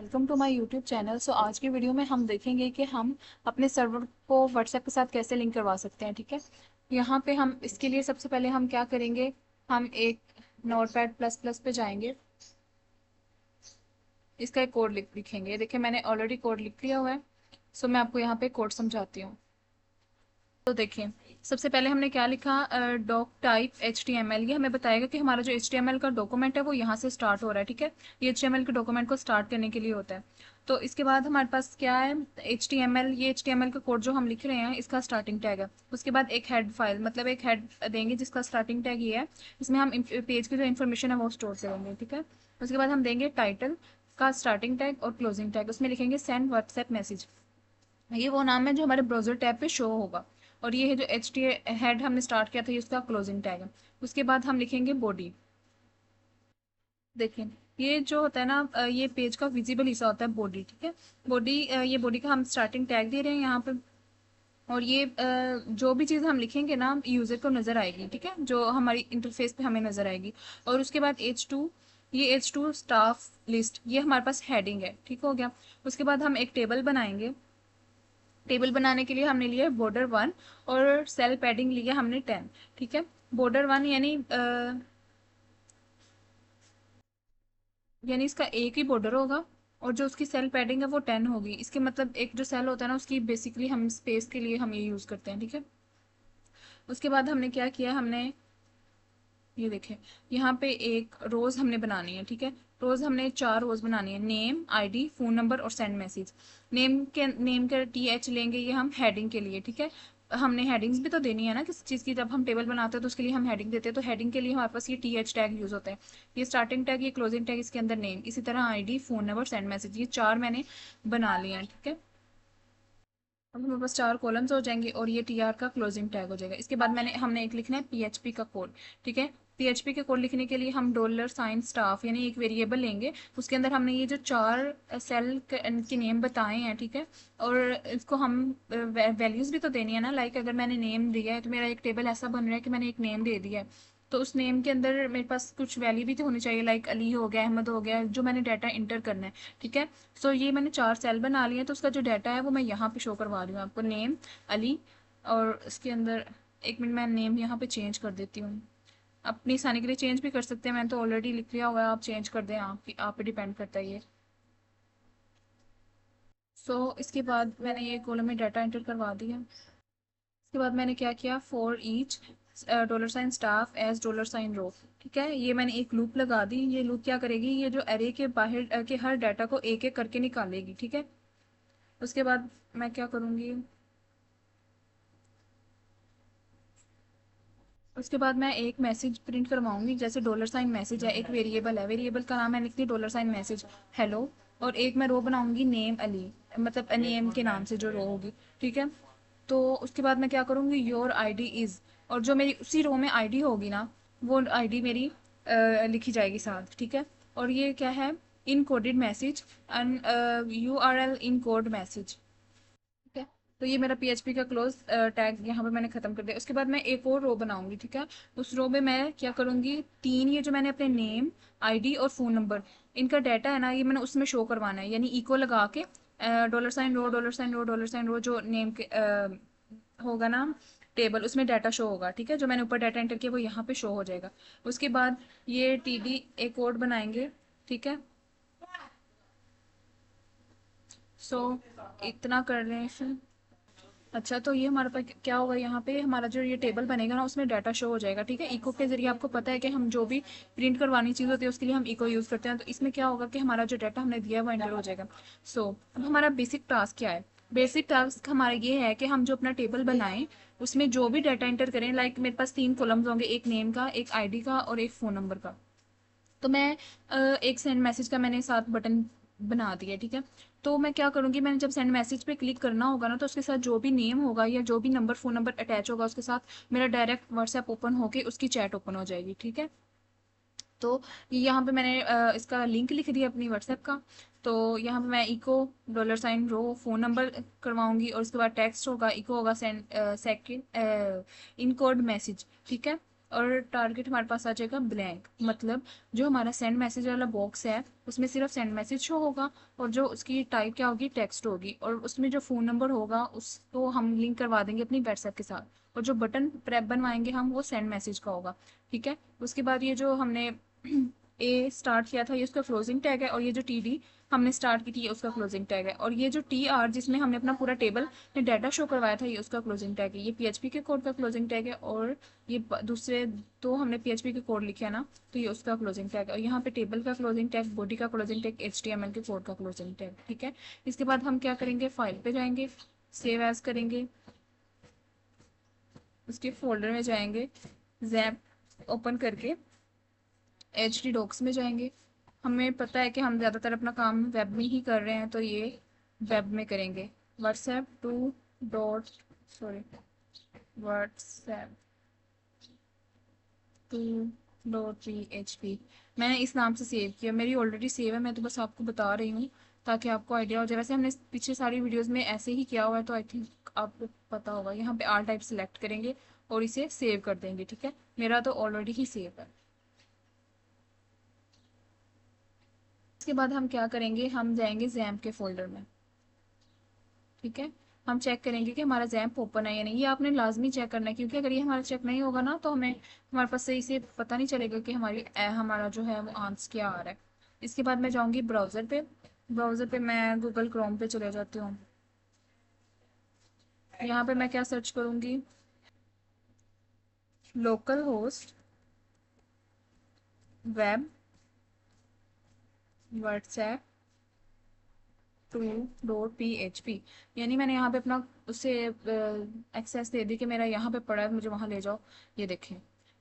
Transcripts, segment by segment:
Welcome to my YouTube channel. आज की video में हम देखेंगे कि हम अपने सर्वर को व्हाट्सएप के साथ कैसे लिंक करवा सकते हैं। ठीक है, यहाँ पे हम इसके लिए सबसे पहले हम क्या करेंगे, हम एक नोटपैड प्लस प्लस पे जाएंगे, इसका एक कोड लिखेंगे। देखिए मैंने ऑलरेडी कोड लिख लिया हुआ है। मैं आपको यहाँ पे कोड समझाती हूँ। तो देखिए सबसे पहले हमने क्या लिखा, डॉक टाइप HTML। ये हमें बताएगा कि हमारा जो HTML का डॉक्यूमेंट है वो यहाँ से स्टार्ट हो रहा है। ठीक है, ये HTML के डॉक्यूमेंट को स्टार्ट करने के लिए होता है। तो इसके बाद हमारे पास क्या है, HTML, ये HTML का कोड जो हम लिख रहे हैं इसका स्टार्टिंग टैग है। उसके बाद एक हेड फाइल, मतलब एक हेड देंगे जिसका स्टार्टिंग टैग ये है। इसमें हम पेज की जो इन्फॉर्मेशन है वो स्टोर करेंगे। ठीक है, उसके बाद हम देंगे टाइटल का स्टार्टिंग टैग और क्लोजिंग टैग। उसमें लिखेंगे सेंड व्हाट्सएप मैसेज। ये वो नाम है जो हमारे ब्राउजर टैब पे शो होगा। और ये है जो एच टी हेड हमने स्टार्ट किया था, ये उसका क्लोजिंग टैग है। उसके बाद हम लिखेंगे बॉडी। देखिए ये जो होता है ना, ये पेज का विजिबल हिस्सा होता है बॉडी। ठीक है, बॉडी, ये बॉडी का हम स्टार्टिंग टैग दे रहे हैं यहाँ पे। और ये जो भी चीज़ हम लिखेंगे ना यूज़र को नज़र आएगी। ठीक है, जो हमारी इंटरफेस पे हमें नज़र आएगी। और उसके बाद H2, ये H2 स्टाफ लिस्ट, ये हमारे पास हेडिंग है। ठीक हो गया। उसके बाद हम एक टेबल बनाएंगे। टेबल बनाने के लिए हमने लिया बॉर्डर 1 और सेल पैडिंग लिया हमने 10। ठीक है, बॉर्डर 1 यानी इसका एक ही बॉर्डर होगा और जो उसकी सेल पैडिंग है वो 10 होगी। इसके मतलब एक जो सेल होता है ना उसकी बेसिकली हम स्पेस के लिए हम ये यूज़ करते हैं। ठीक है, उसके बाद हमने क्या किया, हमने ये देखें यहाँ पे एक रोज हमने बनानी है। ठीक है, रोज हमने 4 रोज बनानी है, नेम, आईडी, फोन नंबर और सेंड मैसेज। नेम के TH लेंगे ये हम हेडिंग के लिए। ठीक है, हमने हेडिंग्स भी तो देनी है ना किसी चीज़ की। जब हम टेबल बनाते हैं तो उसके लिए हम हेडिंग देते हैं। तो हेडिंग के लिए हमारे पास ये TH टैग यूज होता है। ये स्टार्टिंग टैग, ये क्लोजिंग टैग, इसके अंदर नेम, इसी तरह ID, phone number, send message, ये 4 मैंने बना लिए हैं। ठीक है, अब हमारे पास 4 कॉलम्स हो जाएंगे और ये TR का क्लोजिंग टैग हो जाएगा। इसके बाद हमने एक लिखना है PHP का कोड। ठीक है, PHP के कोड लिखने के लिए हम $साइन स्टाफ यानी एक वेरिएबल लेंगे। उसके अंदर हमने ये जो 4 सेल के नेम बताए हैं। ठीक है, और इसको हम वैल्यूज भी तो देनी है ना। लाइक अगर मैंने नेम दिया है तो मेरा एक टेबल ऐसा बन रहा है कि मैंने एक नेम दे दिया है, तो उस नेम के अंदर मेरे पास कुछ वैल्यू भी तो होनी चाहिए। लाइक अली हो गया, अहमद हो गया, जो मैंने डाटा इंटर करना है। ठीक है, ये मैंने 4 सेल बना लिए हैं तो उसका जो डाटा है वो मैं यहाँ पे शो करवा रही हूँ आपको, नेम अली। और इसके अंदर एक मिनट, मैं नेम यहाँ पे चेंज कर देती हूँ। अपनी आसानी के लिए चेंज भी कर सकते हैं, मैंने तो ऑलरेडी लिख लिया हुआ है, आप चेंज कर दें, आप पे डिपेंड करता है ये। इसके बाद मैंने ये कॉलम में डाटा एंटर करवा दिया। उसके बाद मैंने क्या किया, for each $sign staff as $sign रो। ठीक है, ये मैंने एक लूप लगा दी। ये लूप क्या करेगी, ये जो एरे के बाहर के हर डाटा को एक एक करके निकालेगी। ठीक है, उसके बाद मैं क्या करूँगी, उसके बाद मैं एक मैसेज प्रिंट करवाऊंगी। जैसे $साइन मैसेज है, एक वेरिएबल है, वेरिएबल का नाम है, लिखती $साइन मैसेज हेलो। और एक मैं रो बनाऊंगी नेम अली, मतलब नेम के नाम से जो रो होगी। ठीक है, तो उसके बाद मैं क्या करूँगी, योर आईडी इज़, और जो मेरी उसी रो में आईडी होगी ना वो आईडी मेरी लिखी जाएगी साथ। ठीक है, और ये क्या है, encoded message and URL encode message. ठीक है, तो ये मेरा PHP का क्लोज टैग यहाँ पे मैंने खत्म कर दिया। उसके बाद मैं एक और रो बनाऊंगी। ठीक है, उस रो में मैं क्या करूँगी, 3 ये जो मैंने अपने नेम, आईडी और फ़ोन नंबर, इनका डाटा है ना, ये मैंने उसमें शो करवाना है। यानी इको लगा के $साइन रो, $साइन रो, $साइन रो, जो नेम के होगा ना टेबल, उसमें डाटा शो होगा। ठीक है, जो मैंने ऊपर डाटा एंटर किया वो यहाँ पे शो हो जाएगा। उसके बाद ये TD एक कोड बनाएंगे। ठीक है, सो इतना कर रहे हैं फिर। अच्छा, तो ये हमारे पास क्या होगा, यहाँ पे हमारा जो ये टेबल बनेगा ना उसमें डाटा शो हो जाएगा। ठीक है, इको के जरिए आपको पता है कि हम जो भी प्रिंट करवानी चीज़ होती है उसके लिए हम इको यूज़ करते हैं। तो इसमें क्या होगा कि हमारा जो डाटा हमने दिया है वो एंटर हो जाएगा। अब हमारा बेसिक टास्क क्या है, बेसिक टास्क हमारा ये है कि हम जो अपना टेबल बनाएं उसमें जो भी डाटा एंटर करें। लाइक मेरे पास 3 कॉलम्स होंगे, एक नेम का, एक आईडी का और एक फ़ोन नंबर का। तो मैं एक सेंड मैसेज का मैंने 7 बटन बना दिया। ठीक है, तो मैं क्या करूँगी, मैंने जब सेंड मैसेज पे क्लिक करना होगा ना तो उसके साथ जो भी नेम होगा या जो भी नंबर, फ़ोन नंबर अटैच होगा उसके साथ मेरा डायरेक्ट व्हाट्सएप ओपन होके उसकी चैट ओपन हो जाएगी। ठीक है, तो यहाँ पे मैंने इसका लिंक लिख दिया अपनी व्हाट्सएप का। तो यहाँ पे मैं इको $साइन रो फ़ोन नंबर करवाऊंगी और उसके बाद टेक्स्ट होगा, इको होगा send second in code message. ठीक है, और टारगेट हमारे पास आ जाएगा ब्लैंक, मतलब जो हमारा सेंड मैसेज वाला बॉक्स है उसमें सिर्फ सेंड मैसेज शो होगा, और जो उसकी टाइप क्या होगी, टेक्स्ट होगी, और उसमें जो फ़ोन नंबर होगा उसको हम लिंक करवा देंगे अपनी व्हाट्सएप के साथ, और जो बटन प्रेप बनवाएंगे हम वो सेंड मैसेज का होगा। ठीक है, उसके बाद ये जो हमने ए स्टार्ट किया था ये उसका क्लोजिंग टैग है, और ये जो टी डी हमने स्टार्ट की थी ये उसका क्लोजिंग टैग है, और ये जो टी आर जिसमें हमने अपना पूरा टेबल में डाटा शो करवाया था ये उसका क्लोजिंग टैग है। ये पीएचपी के कोड का क्लोजिंग टैग है, और ये दूसरे दो हमने पीएचपी के कोड लिखे है ना, तो ये उसका क्लोजिंग टैग है, और यहाँ पे टेबल का क्लोजिंग टैग, बॉडी का क्लोजिंग टैग, एचटीएमएल के कोड का क्लोजिंग टैग। ठीक है, इसके बाद हम क्या करेंगे, फाइल पे जाएंगे, सेव एज करेंगे, उसके फोल्डर में जाएंगे, जैप ओपन करके एच डी डॉक्स में जाएंगे। हमें पता है कि हम ज़्यादातर अपना काम वेब में ही कर रहे हैं, तो ये वेब में करेंगे। WhatsApp to dot sorry WhatsApp to dot P H P मैंने इस नाम से सेव किया, मेरी ऑलरेडी सेव है, मैं तो बस आपको बता रही हूँ ताकि आपको आइडिया हो जाए। वैसे हमने पीछे सारी वीडियोस में ऐसे ही किया हुआ है, तो आई थिंक आपको पता होगा। यहाँ पे आर टाइप सेलेक्ट करेंगे और इसे सेव कर देंगे। ठीक है, मेरा तो ऑलरेडी ही सेव है। इसके बाद हम क्या करेंगे, हम जाएंगे जैम्प के फोल्डर में। ठीक है, हम चेक करेंगे कि हमारा जैम्प ओपन है या नहीं। ये आपने लाजमी चेक करना है, क्योंकि अगर ये हमारा चेक नहीं होगा ना तो हमें हमारे पास सही से पता नहीं चलेगा कि हमारा जो है वो आंसर क्या आ रहा है। इसके बाद मैं जाऊंगी ब्राउज़र पे। ब्राउज़र पे मैं गूगल क्रोम पे चले जाती हूँ। यहाँ पे मैं क्या सर्च करूँगी, local host web WhatsApp to dot P H P, यानी मैंने यहाँ पे अपना उससे एक्सेस दे दी कि मेरा यहाँ पे पड़ा है, मुझे वहाँ ले जाओ। ये देखें,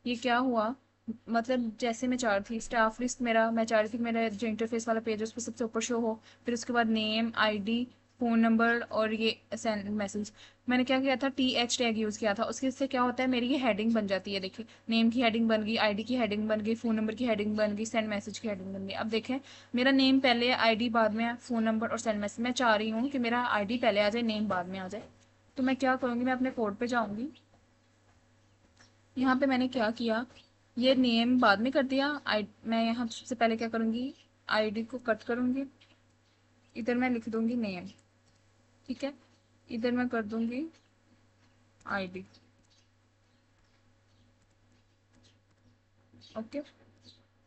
ये क्या हुआ, मतलब जैसे मैं चाह रही थी स्टाफ लिस्ट, मेरा मैं चाह रही थी कि मेरा जो इंटरफेस वाला पेज है उस पर सबसे ऊपर शो हो, फिर उसके बाद नेम, आईडी, फ़ोन नंबर और ये सेंड मैसेज। मैंने क्या किया था, टी एच टैग यूज़ किया था, उसके से क्या होता है, मेरी ये हेडिंग बन जाती है। देखिए, नेम की हेडिंग बन गई, आईडी की हेडिंग बन गई, फ़ोन नंबर की हेडिंग बन गई, सेंड मैसेज की हेडिंग बन गई। अब देखें, मेरा नेम पहले है, आईडी बाद में है, फ़ोन नंबर और सेंड मैसेज। मैं चाह रही हूँ कि मेरा आईडी पहले आ जाए, नेम बाद में आ जाए। तो मैं क्या करूँगी, मैं अपने कोड पे जाऊँगी। यहाँ पे मैंने क्या किया, ये नेम बाद में कर दिया। मैं यहाँ सबसे पहले क्या करूँगी, आईडी को कट करूँगी, इधर मैं लिख दूँगी नेम। ठीक है, इधर मैं कर दूँगी आईडी। ओके,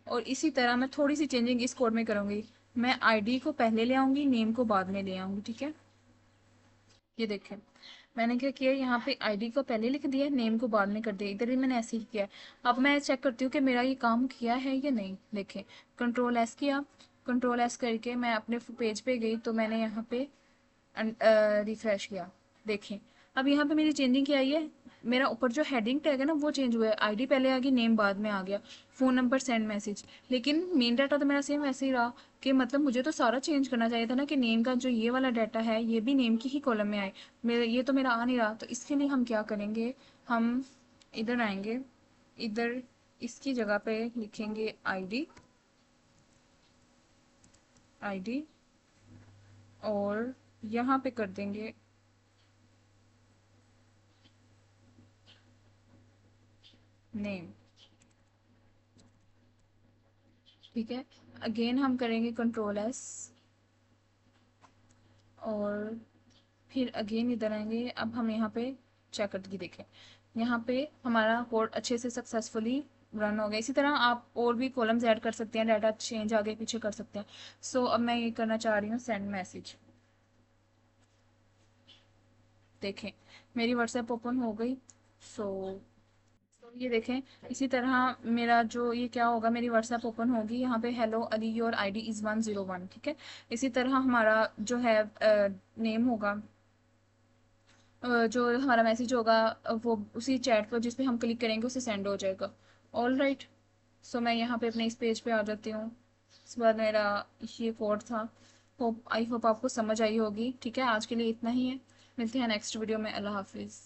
और इसी तरह मैं थोड़ी सी चेंजिंग इस कोड में करूँगी। मैं आईडी को पहले ले आऊँगी, नेम को बाद में ले आऊँगी। ठीक है, ये देखें, मैंने क्या किया, यहाँ पे आईडी को पहले लिख दिया, नेम को बाद में कर दिया। इधर भी मैंने ऐसे ही किया। अब मैं चेक करती हूँ कि मेरा ये काम किया है या नहीं। देखें, कंट्रोल एस किया, कंट्रोल एस करके मैं अपने पेज पे गई, तो मैंने यहाँ पे रिफ्रेश किया। देखें, अब यहाँ पे मेरी चेंजिंग क्या आई है, मेरा ऊपर जो हेडिंग टैग है ना वो चेंज हुआ है, आईडी पहले आ गई, नेम बाद में आ गया, फ़ोन नंबर, सेंड मैसेज। लेकिन मेन डाटा तो मेरा सेम वैसे ही रहा, कि मतलब मुझे तो सारा चेंज करना चाहिए था ना, कि नेम का जो ये वाला डाटा है ये भी नेम की ही कॉलम में आए। मेरा ये तो मेरा आ नहीं रहा, तो इसके लिए हम क्या करेंगे, हम इधर आएंगे, इधर इसकी जगह पे लिखेंगे आईडी, आईडी, और यहाँ पे कर देंगे नेम। ठीक है, अगेन हम करेंगे कंट्रोल एस, और फिर अगेन इधर आएंगे। अब हम यहाँ पे चेक करके देखें, यहाँ पे हमारा कोड अच्छे से सक्सेसफुली रन हो गया। इसी तरह आप और भी कॉलम्स ऐड कर सकते हैं, डाटा चेंज आगे पीछे कर सकते हैं। सो अब मैं ये करना चाह रही हूँ सेंड मैसेज। देखें, मेरी व्हाट्सएप ओपन हो गई। सो ये देखें, इसी तरह मेरा जो ये क्या होगा, मेरी व्हाट्सएप ओपन होगी, यहाँ पे hello Ali your ID is 101। ठीक है, इसी तरह हमारा जो है नेम होगा, जो हमारा मैसेज होगा वो उसी चैट पर जिस पे हम क्लिक करेंगे उसे सेंड हो जाएगा। ऑल राइट, सो मैं यहाँ पे अपने इस पेज पे आ जाती हूँ। इसके बाद मेरा ये कोड था। होप आई होप आपको समझ आई होगी। ठीक है, आज के लिए इतना ही है, मिलते हैं नेक्स्ट वीडियो में। अल्लाह हाफिज़।